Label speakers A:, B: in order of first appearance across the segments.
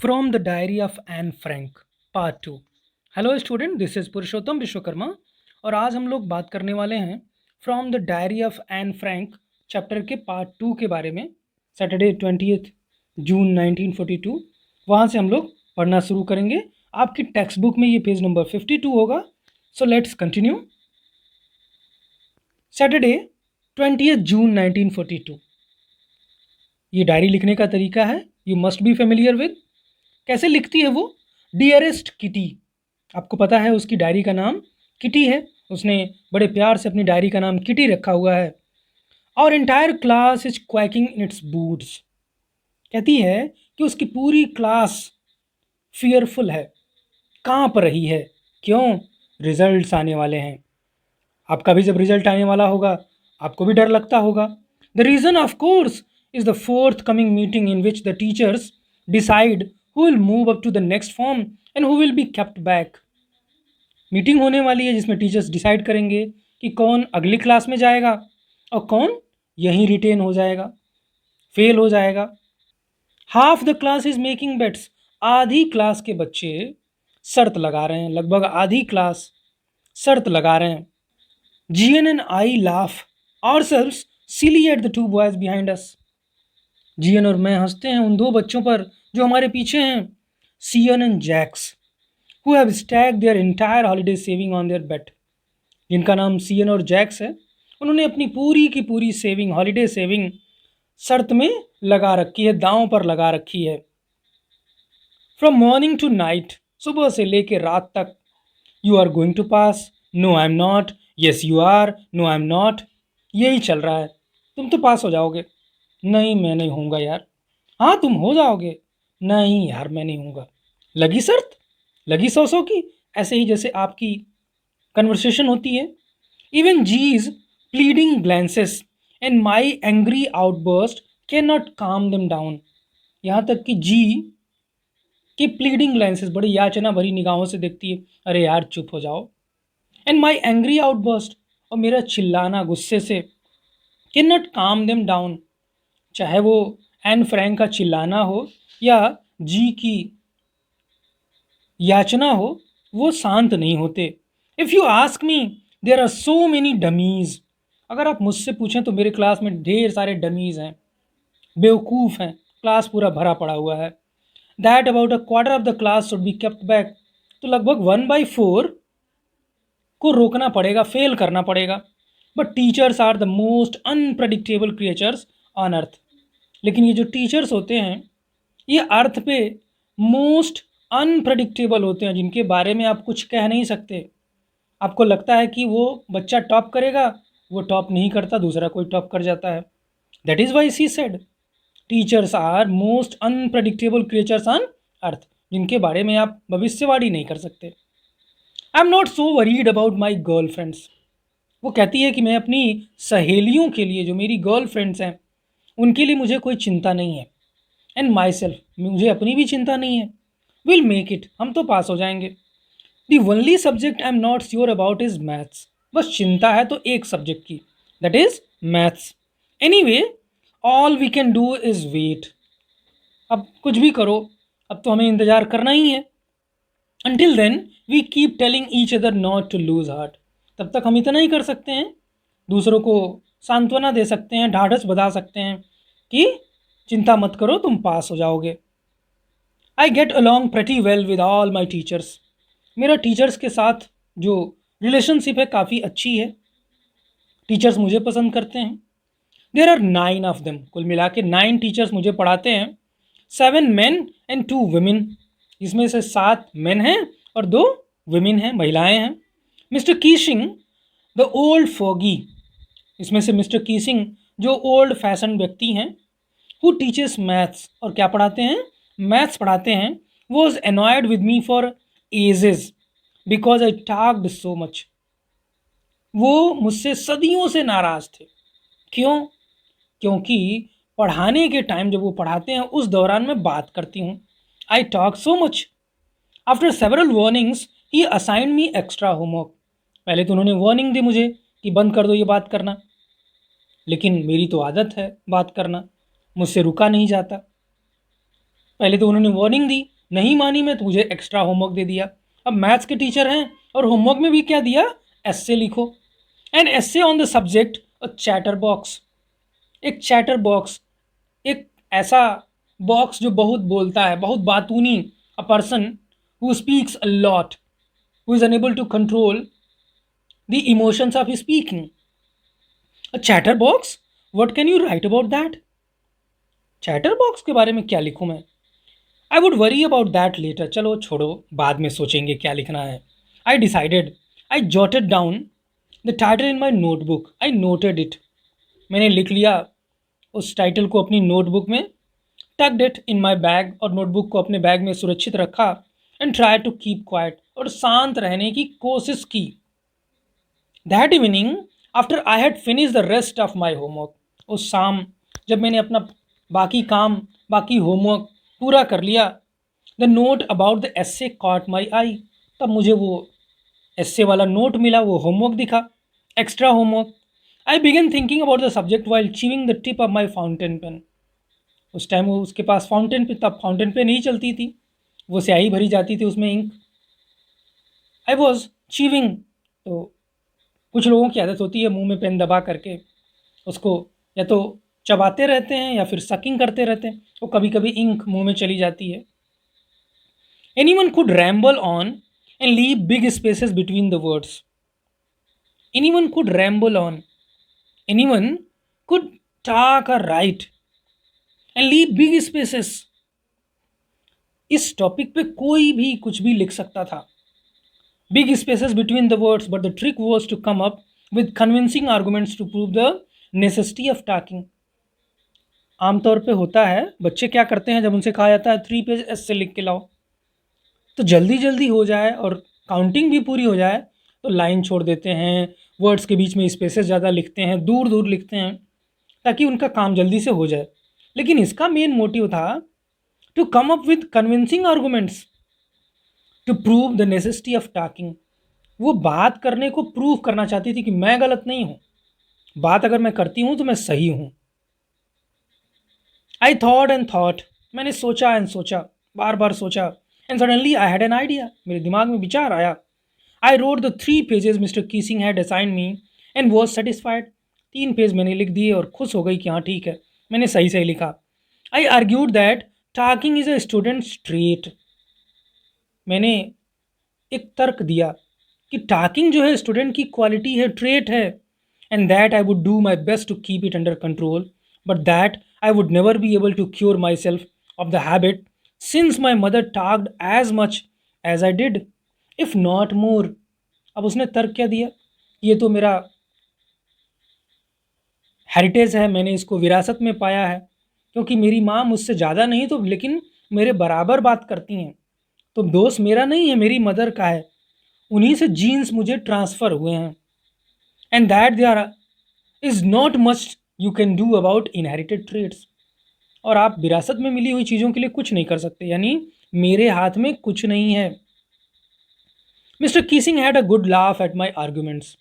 A: From the diary of Anne Frank part two. Hello student, this is Purushottam Vishwakarma और आज हम लोग बात करने वाले हैं from the diary of Anne Frank chapter के पार्ट टू के बारे में। सैटरडे 20 जून 1942 वहाँ से हम लोग पढ़ना शुरू करेंगे। आपकी टेक्स्ट बुक में ये पेज नंबर 52 होगा। So let's continue. सैटरडे 20 जून 1942। ये डायरी लिखने का तरीका है, you must be familiar with. कैसे लिखती है वो? Dearest kitty. आपको पता है उसकी डायरी का नाम किटी है, उसने बड़े प्यार से अपनी डायरी का नाम किटी रखा हुआ है। और entire class is quacking in its boots. कहती है कि उसकी पूरी क्लास फियरफुल है, कांप रही है। क्यों? रिजल्ट्स आने वाले हैं। आपका भी जब रिजल्ट आने वाला होगा आपको भी डर लगता होगा। The reason of course is the fourth coming meeting in which the teachers decide who will move up to the next form and who will be kept back। Meeting होने वाली है जिसमें टीचर्स डिसाइड करेंगे कि कौन अगली class में जाएगा और कौन यहीं रिटेन हो जाएगा, फेल हो जाएगा। Half the class is making bets. आधी क्लास के बच्चे शर्त लगा रहे हैं, लगभग आधी क्लास शर्त लगा रहे हैं। GN and I laugh ourselves silly at the two boys behind us. GN और मैं हंसते हैं उन दो बच्चों पर जो हमारे पीछे हैं। CN and Jacks who have stacked their entire holiday saving on their bet। जिनका नाम सीएन और जैक्स है, उन्होंने अपनी पूरी की पूरी सेविंग, हॉलीडे सेविंग शर्त में लगा रखी है, दांव पर लगा रखी है। फ्रॉम मॉर्निंग टू नाइट, सुबह से लेकर रात तक। You are going to pass, no I am not, yes you are, no I am not, यही चल रहा है। तुम तो पास हो जाओगे, नहीं मैं नहीं होऊंगा यार, हाँ तुम हो जाओगे, नहीं यार मैं नहीं होऊंगा। लगी शर्त, लगी सौ की, ऐसे ही जैसे आपकी कन्वर्सेशन होती है। Even these pleading glances and my angry outburst can not calm them down. यहाँ तक कि जी की प्लीडिंग ग्लैंसेस, बड़ी याचना भरी निगाहों से देखती है, अरे यार चुप हो जाओ। एंड माई एंग्री आउटबर्स्ट, और मेरा चिल्लाना गुस्से से, can not calm them down. चाहे वो एन फ्रैंक का चिल्लाना हो या जी की याचना हो, वो शांत नहीं होते। If you ask me there are so many dummies. अगर आप मुझसे पूछें तो मेरे क्लास में ढेर सारे डमीज़ हैं, बेवकूफ़ हैं, क्लास पूरा भरा पड़ा हुआ है। That about a quarter of the class should be kept back. तो लगभग 1/4 को रोकना पड़ेगा, फेल करना पड़ेगा। But teachers are the most unpredictable creatures on earth. लेकिन ये जो टीचर्स होते हैं ये अर्थ पे मोस्ट अनप्रडिक्टेबल होते हैं, जिनके बारे में आप कुछ कह नहीं सकते। आपको लगता है कि वो बच्चा टॉप करेगा, वो टॉप नहीं करता, दूसरा कोई टॉप कर जाता है। That is why C said teachers are most unpredictable creatures on earth, जिनके बारे में आप भविष्यवाणी नहीं कर सकते। I am not so worried about my girl friends. वो कहती है कि मैं अपनी सहेलियों के लिए, जो मेरी गर्ल फ्रेंड्स हैं, उनके लिए मुझे कोई चिंता नहीं है। एंड माई सेल्फ, मुझे अपनी भी चिंता नहीं है। विल मेक इट, हम तो पास हो जाएंगे। The only subject I am not sure about is maths. बस चिंता है तो एक सब्जेक्ट की, that is maths. Anyway all we can do is wait. अब कुछ भी करो, अब तो हमें इंतज़ार करना ही है। Until then we keep telling each other not to lose heart। तब तक हम इतना ही कर सकते हैं, दूसरों को सांत्वना दे सकते हैं, ढाढ़स बधा सकते हैं कि चिंता मत करो, तुम पास हो जाओगे। I get along pretty well with all my teachers. मेरा टीचर्स के साथ जो रिलेशनशिप है काफ़ी अच्छी है। टीचर्स मुझे पसंद करते हैं। देर आर 9 ऑफ देम, कुल मिला के 9 टीचर्स मुझे पढ़ाते हैं। 7 men and 2 women। इसमें से 7 मेन हैं और 2 वुमेन हैं, महिलाएं हैं। Mister Keesing the old fogey. इसमें से मिस्टर कीसिंग जो ओल्ड फैशन व्यक्ति हैं, हु टीचर्स मैथ्स, और क्या पढ़ाते हैं? मैथ्स पढ़ाते हैं। Was annoyed with me for ages because I talked so much. वो मुझसे सदियों से नाराज़ थे। क्यों? क्योंकि पढ़ाने के टाइम जब वो पढ़ाते हैं उस दौरान मैं बात करती हूँ। I talk so much. After several warnings he assigned me extra homework. पहले तो उन्होंने वार्निंग दी मुझे कि बंद कर दो ये बात करना, लेकिन मेरी तो आदत है बात करना, मुझसे रुका नहीं जाता। पहले तो उन्होंने वार्निंग दी नहीं मानी मैं तो मुझे एक्स्ट्रा होमवर्क दे दिया। अब मैथ्स के टीचर हैं और होमवर्क में भी क्या दिया, एस्से लिखो। An essay on the subject a chatterbox. एक चैटर बॉक्स, एक ऐसा बॉक्स जो बहुत बोलता है, बहुत बातूनी, a person who speaks a lot, who is unable to control the emotions of speaking. A chatterbox, what can you write about that? Chatterbox के बारे में क्या लिखूं मैं? I would worry about that later. चलो छोड़ो, बाद में सोचेंगे क्या लिखना है। आई decided, I jotted down the title in my notebook, I noted it. मैंने लिख लिया उस टाइटल को अपनी नोटबुक में, tucked it in my bag, और नोटबुक को अपने बैग में सुरक्षित रखा। And try to keep quiet, और शांत रहने की कोशिश की। That evening after I had finish the rest of my homework, उस शाम जब मैंने अपना बाकी काम, बाकी होमवर्क पूरा कर लिया, the note about the essay caught my eye, तब मुझे वो एस्से वाला नोट मिला, वो होमवर्क दिखा, extra homework. I began thinking about the subject while chewing the tip of my fountain pen. उस टाइम वो उसके पास फाउंटेन पे, तब फाउंटेन पे नहीं चलती थी, वो स्याही भरी जाती थी उसमें, इंक। आई वॉज चीविंग, तो कुछ लोगों की आदत होती है मुंह में पेन दबा करके उसको या तो चबाते रहते हैं या फिर सकिंग करते रहते हैं, तो कभी कभी इंक मुंह में चली जाती है। Anyone could ramble on and leave big spaces between the words. Anyone could ramble on, anyone could talk और write and leave big spaces. इस टॉपिक पे कोई भी कुछ भी लिख सकता था, big spaces between the words, but the trick was to come up with convincing arguments to prove the necessity of talking. आमतौर पे होता है, बच्चे क्या करते हैं जब उनसे कहा जाता है 3 पेज ऐसे लिख के लाओ, तो जल्दी जल्दी हो जाए और काउंटिंग भी पूरी हो जाए तो लाइन छोड़ देते हैं, वर्ड्स के बीच में स्पेसेस ज़्यादा लिखते हैं, दूर दूर लिखते हैं, ताकि उनका काम जल्दी से हो जाए। लेकिन इसका मेन मोटिव था to come up with convincing arguments to prove the necessity of talking. वो बात करने को प्रूव करना चाहती थी कि मैं गलत नहीं हूँ, बात अगर मैं करती हूँ तो मैं सही हूँ। आई थॉट एंड थॉट, मैंने सोचा एंड सोचा, बार बार सोचा। And suddenly I had an idea, मेरे दिमाग में विचार आया। I wrote the 3 pages Mister Keesing had assign me and was satisfied. 3 page मैंने लिख दिए और खुश हो गई कि हाँ ठीक है, मैंने सही सही लिखा। I argued that talking is a student trait. मैंने एक तर्क दिया कि टॉकिंग जो है स्टूडेंट की क्वालिटी है, ट्रेट है, and that I would do my best to keep it under control, but that I would never be able to cure myself of the habit since my mother talked as much as I did, if not more. अब उसने तर्क क्या दिया, ये तो मेरा heritage है, मैंने इसको विरासत में पाया है, क्योंकि मेरी माँ मुझसे ज़्यादा नहीं तो लेकिन मेरे बराबर बात करती हैं, तो दोष मेरा नहीं है, मेरी मदर का है, उन्हीं से जीन्स मुझे ट्रांसफ़र हुए हैं। And that there is not much you can do about inherited traits. और आप विरासत में मिली हुई चीज़ों के लिए कुछ नहीं कर सकते, यानी मेरे हाथ में कुछ नहीं है। Mister Keesing had a good laugh at my arguments.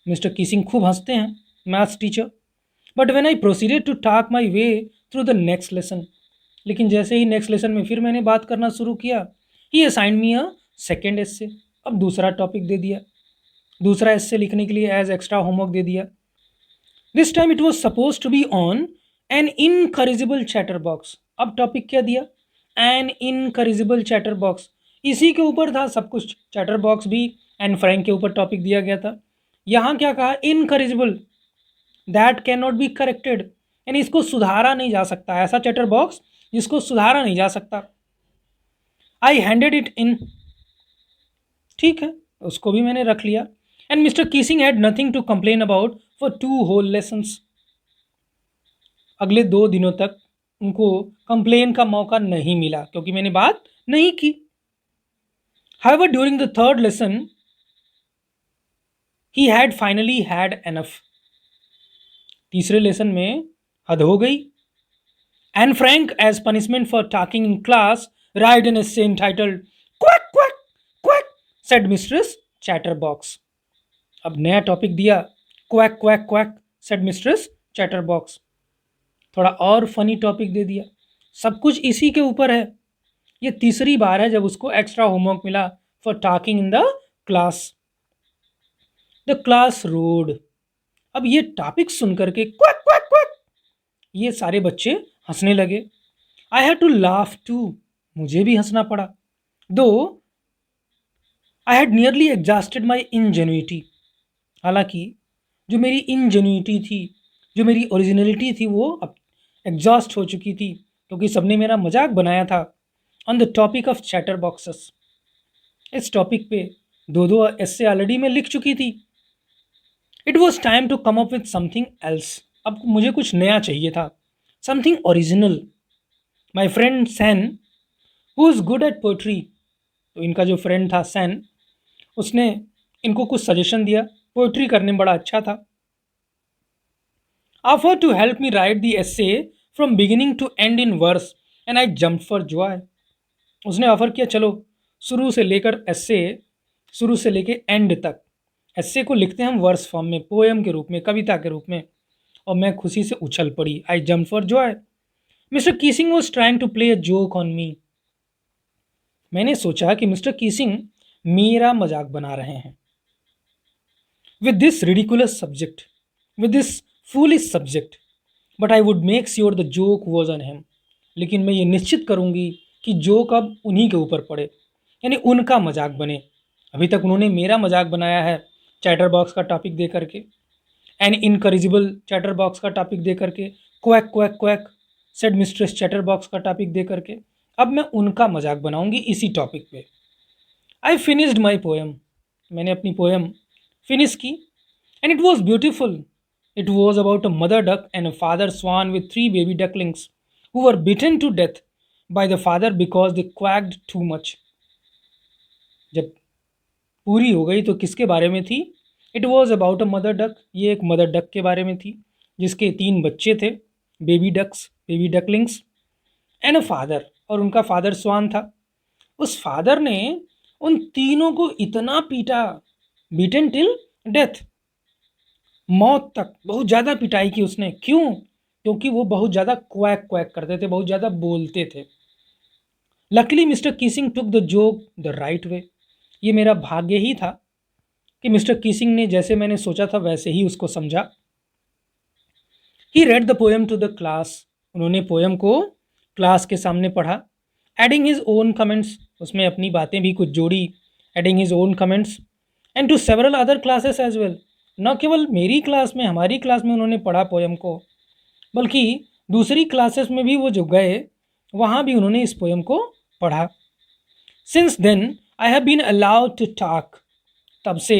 A: Mister Keesing खूब हंसते हैं, maths teacher. But when I proceeded to talk my way through the next lesson, लेकिन जैसे ही नेक्स्ट लेसन में फिर मैंने बात करना शुरू किया, ही असाइन मी अ सेकेंड एस्से। अब दूसरा टॉपिक दे दिया, दूसरा एस्से लिखने के लिए एज एक्स्ट्रा होमवर्क दे दिया। This time it was suppose to be on an incorrigible chatterbox. अब टॉपिक क्या दिया, एन इनकरेजिबल चैटर बॉक्स, इसी के ऊपर था सब कुछ। चैटर बॉक्स भी एन फ्रैंक के ऊपर टॉपिक दिया गया था। यहाँ क्या कहा, incorrigible, that can not be corrected, यानी इसको सुधारा नहीं जा सकता, ऐसा चैटर बॉक्स जिसको सुधारा नहीं जा सकता। आई हैंडेड इट इन, ठीक है, उसको भी मैंने रख लिया। And Mister Keesing had nothing to complain about for 2 whole lessons. अगले 2 दिनों तक उनको कंप्लेन का मौका नहीं मिला, क्योंकि मैंने बात नहीं की। However during the third lesson he had finally had enough. तीसरे लेसन में हद हो गई। And Frank as punishment for talking in class write an essay entitled quack quack quack said mistress chatterbox. अब नया टॉपिक दिया, quack quack quack said mistress chatterbox. थोड़ा और फनी टॉपिक दे दिया, सब कुछ इसी के ऊपर है। ये तीसरी बार है जब उसको एक्स्ट्रा होमवर्क मिला for talking in the class. The class road. अब ये टॉपिक सुन करके क्वैक क्वैक क्वैक ये सारे बच्चे हंसने लगे। I had to laugh too. मुझे भी हंसना पड़ा। Though I had nearly exhausted my ingenuity. हालांकि जो मेरी इंजेन्युइटी थी, जो मेरी ओरिजिनलिटी थी, वो अब एग्जॉस्ट हो चुकी थी क्योंकि सबने मेरा मजाक बनाया था। On the topic of chatterboxes. इस टॉपिक पे दो दो ऐसे ऑलरेडी मैं लिख चुकी थी। It was time to come up with something else. अब मुझे कुछ नया चाहिए था, something original. My friend San who is good at poetry. तो इनका जो फ्रेंड था सैन, उसने इनको कुछ सजेशन दिया, पोइट्री करने में बड़ा अच्छा था। Offer to help me write the essay from beginning to end in verse and I jump for joy. उसने ऑफर किया, चलो शुरू से लेकर एसे, शुरू से लेकर एंड तक एसे को लिखते हैं हम वर्स फॉर्म में, पोएम के रूप में, कविता के रूप में। और मैं खुशी से उछल पड़ी। I jump for joy. Mister Keesing was trying to play a joke on me. मैंने सोचा कि मिस्टर कीसिंग मेरा मजाक बना रहे हैं। With this ridiculous subject, with this foolish subject, but I would make sure the joke was on him. लेकिन मैं ये निश्चित करूंगी कि जोक अब उन्हीं के ऊपर पड़े, यानी उनका मजाक बने। अभी तक उन्होंने मेरा मजाक बनाया है चैटर बॉक्स का टॉपिक दे करके, एन इनकरेजिबल चैटर बॉक्स का टॉपिक दे करके, quack quack quack said mistress chatterbox का टॉपिक दे करके। अब मैं उनका मजाक बनाऊंगी इसी टॉपिक पे। I finished my poem. मैंने अपनी पोएम फिनिश की। And it was beautiful. It was about a mother duck and a father swan with 3 baby ducklings who were bitten to death by the father because they quacked too much. जब पूरी हो गई तो किसके बारे में थी? It was about a mother duck. ये एक मदर डक के बारे में थी जिसके 3 बच्चे थे, baby ducks, baby ducklings, and a father, और उनका फादर स्वान था। उस फादर ने उन तीनों को इतना पीटा, बीटन टिल डेथ, मौत तक बहुत ज़्यादा पिटाई की उसने। क्यों? क्योंकि वो बहुत ज़्यादा क्वैक क्वैक करते थे, बहुत ज़्यादा बोलते थे। Luckily Mister Keesing took the joke the right way. ये मेरा भाग्य ही था कि मिस्टर कीसिंग ने जैसे मैंने सोचा था वैसे ही उसको समझा। He read the poem to the class. उन्होंने पोएम को क्लास के सामने पढ़ा। एडिंग हिज ओन कमेंट्स, उसमें अपनी बातें भी कुछ जोड़ी। Adding his own comments and to several other classes as well. न केवल मेरी क्लास में, हमारी क्लास में उन्होंने पढ़ा पोएम को, बल्कि दूसरी क्लासेस में भी वो जो गए वहाँ भी उन्होंने इस पोएम को पढ़ा। Since then I have been allowed to talk. तब से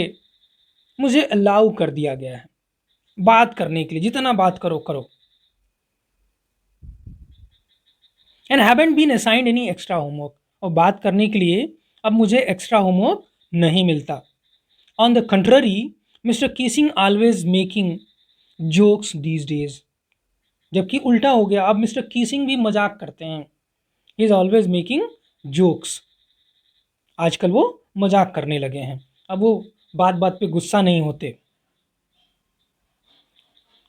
A: मुझे अलाउ कर दिया गया है बात करने के लिए, जितना बात करो करो। And haven't been assigned any extra homework. और बात करने के लिए अब मुझे एक्स्ट्रा होमवर्क नहीं मिलता। On the contrary, Mister Keesing always making jokes these days. जबकि उल्टा हो गया, अब मिस्टर कीसिंग भी मजाक करते हैं। He is always making jokes. आजकल वो मजाक करने लगे हैं, अब वो बात बात पे गुस्सा नहीं होते।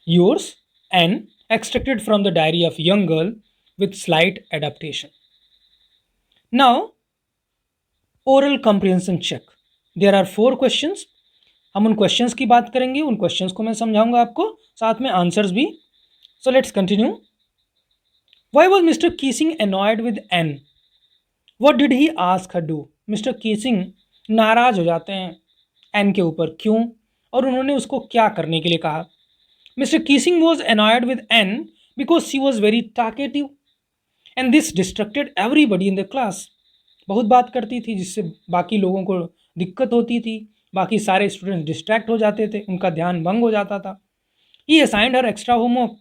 A: Yours Anne extracted from the diary of young girl with slight adaptation. Now, oral comprehension check. There are 4 questions. हम उन क्वेश्चंस की बात करेंगे, उन क्वेश्चंस को मैं समझाऊंगा आपको, साथ में आंसर्स भी। So let's continue. Why was Mr. Keesing annoyed with Anne? What did he ask her do? Mister Keesing नाराज हो जाते हैं एन के ऊपर, क्यों और उन्होंने उसको क्या करने के लिए कहा? Mr. Keesing was annoyed with Anne because she was very talkative and this distracted everybody in the class. बहुत बात करती थी जिससे बाकी लोगों को दिक्कत होती थी, बाकी सारे स्टूडेंट्स डिस्ट्रैक्ट हो जाते थे, उनका ध्यान भंग हो जाता था। He assigned her extra homework,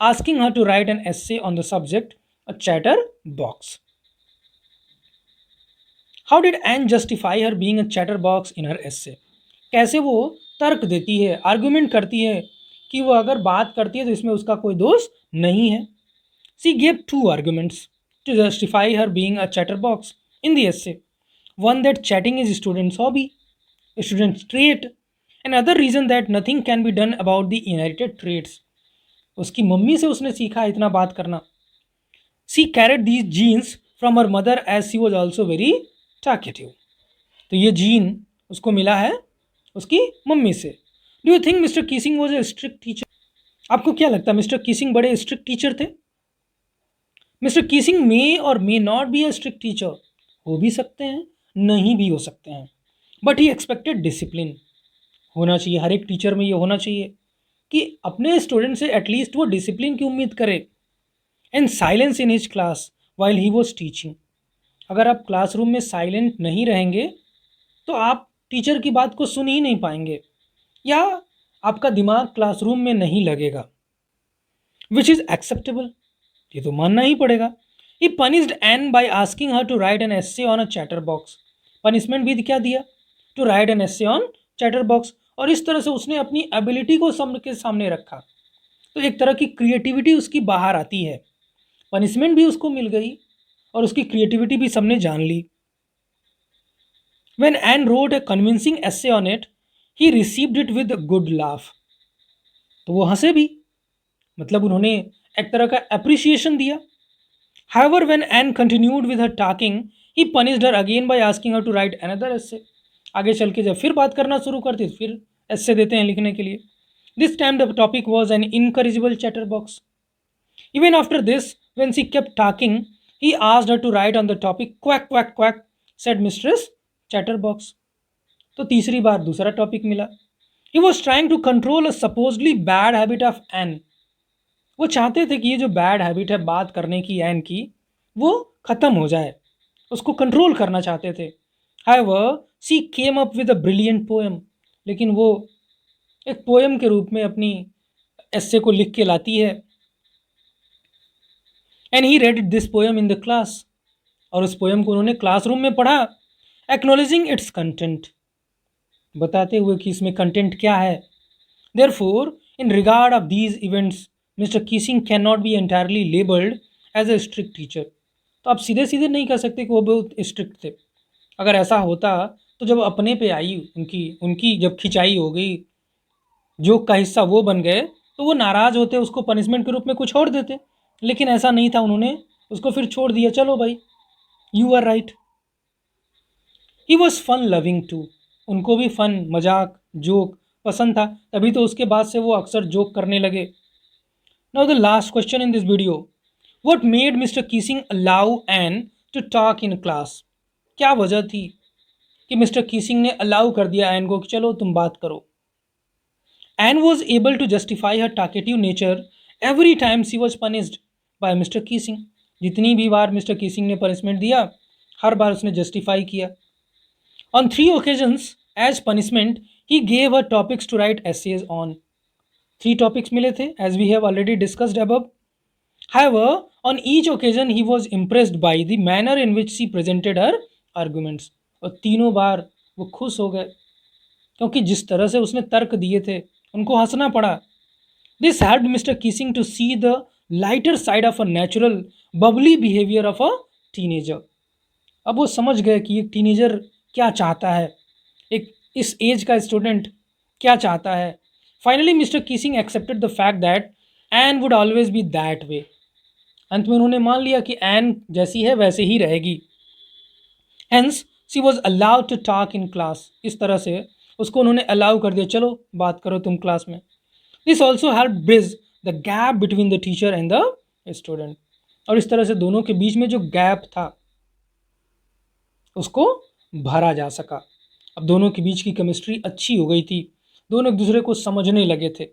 A: asking her to write an essay on the subject a chatter box. How did Anne justify her being a chatterbox in her essay? कैसे वो तर्क देती है, आर्गुमेंट करती है कि वो अगर बात करती है तो इसमें उसका कोई दोष नहीं है। She gave 2 arguments to justify her being a chatterbox in the essay. One, that chatting is a student's hobby, a student's trait. Another reason that nothing can be done about the inherited traits. उसकी mummy से उसने सीखा इतना बात करना। She carried these genes from her mother as she was also very talkative. तो ये gene उसको मिला है उसकी मम्मी से। Do you think Mister Keesing was a strict teacher? आपको क्या लगता है मिस्टर कीसिंग बड़े स्ट्रिक्ट टीचर थे? मिस्टर कीसिंग मे और may not be a strict teacher, हो भी सकते हैं नहीं भी हो सकते हैं, बट ही एक्सपेक्टेड डिसिप्लिन। होना चाहिए, हर एक टीचर में ये होना चाहिए कि अपने स्टूडेंट से एटलीस्ट वो डिसिप्लिन की उम्मीद करे। And silence in his class while he was teaching. अगर आप क्लासरूम में साइलेंट नहीं रहेंगे तो आप टीचर की बात को सुन ही नहीं पाएंगे या आपका दिमाग क्लासरूम में नहीं लगेगा, विच इज़ एक्सेप्टेबल, ये तो मानना ही पड़ेगा। He punished Anne by asking her to write an essay on a chatterbox. Punishment भी क्या दिया? To write an essay on chatterbox. और इस तरह से उसने अपनी एबिलिटी को सबके सामने रखा, तो एक तरह की क्रिएटिविटी उसकी बाहर आती है। पनिशमेंट भी उसको मिल गई और उसकी क्रिएटिविटी भी सबने जान ली। When Anne wrote a convincing essay on it, he received it with a good laugh. तो वो हंसे भी, मतलब उन्होंने एक तरह का अप्रिसिएशन दिया। However, when Anne continued with her talking, he punished her again by asking her to write another essay. आगे चल के जब फिर बात करना शुरू करती तो फिर essay देते हैं लिखने के लिए। This time the topic was an incorrigible chatterbox. Even after this, when she kept talking, he asked her to write on the topic quack quack quack, said Mistress Chatterbox. तो तीसरी बार दूसरा टॉपिक मिला। He was trying to control a supposedly bad habit of Anne. वो चाहते थे कि ये जो बैड हैबिट है बात करने की एन की वो ख़त्म हो जाए, उसको कंट्रोल करना चाहते थे। However, she came up with a brilliant poem. लेकिन वो एक पोएम के रूप में अपनी एस्से को लिख के लाती है। And he read this poem in the class. और उस पोएम को उन्होंने क्लासरूम में पढ़ा, एक्नॉलेजिंग इट्स कंटेंट, बताते हुए कि इसमें कंटेंट क्या है। Therefore in regard of these events Mister Keesing can not be entirely labelled as a strict teacher. तो आप सीधे सीधे नहीं कह सकते कि वो बहुत स्ट्रिक्ट थे। अगर ऐसा होता तो जब अपने पे आई उनकी उनकी जब खिंचाई हो गई, जोक का हिस्सा वो बन गए, तो वो नाराज़ होते, उसको पनिशमेंट के रूप में कुछ छोड़ देते। लेकिन ऐसा नहीं था, उन्होंने उसको फिर छोड़ दिया, चलो भाई you are right. He was fun loving too. उनको भी फन, मजाक, जोक पसंद था, तभी तो उसके बाद से वो अक्सर जोक करने लगे। Now the last question in this video, what made Mister Keesing allow Anne to talk in class? क्या वजह थी कि मिस्टर कीसिंग ने अलाउ कर दिया एन को कि चलो तुम बात करो? Anne was able to justify her talkative nature every time she was punished by Mister Keesing. जितनी भी बार मिस्टर कीसिंग ने पनिशमेंट दिया, हर बार उसने जस्टिफाई किया। On 3 occasions, as punishment, he gave her topics to write essays on. 3 topics मिले थे, as we have already discussed above. However, on each occasion, he was impressed by the manner in which she presented her arguments. और तीनों बार वो खुश हो गए क्योंकि जिस तरह से उसने तर्क दिए थे उनको हंसना पड़ा। This helped Mr. Kissing to see the lighter side of a natural, bubbly behavior of a teenager. अब वो समझ गए कि एक टीनेजर क्या चाहता है, एक इस एज का स्टूडेंट क्या चाहता है। Finally Mister Keesing accepted the fact that Anne would always be that way. अंत में उन्होंने मान लिया कि एन जैसी है वैसे ही रहेगी। Hence she was allowed to talk in class. इस तरह से उसको उन्होंने अलाउ कर दिया, चलो बात करो तुम क्लास में। This also help bridge the gap between the teacher and the student. और इस तरह से दोनों के बीच में जो गैप था उसको भरा जा सका। अब दोनों के बीच की केमिस्ट्री अच्छी हो गई थी, दोनों एक दूसरे को समझने लगे थे।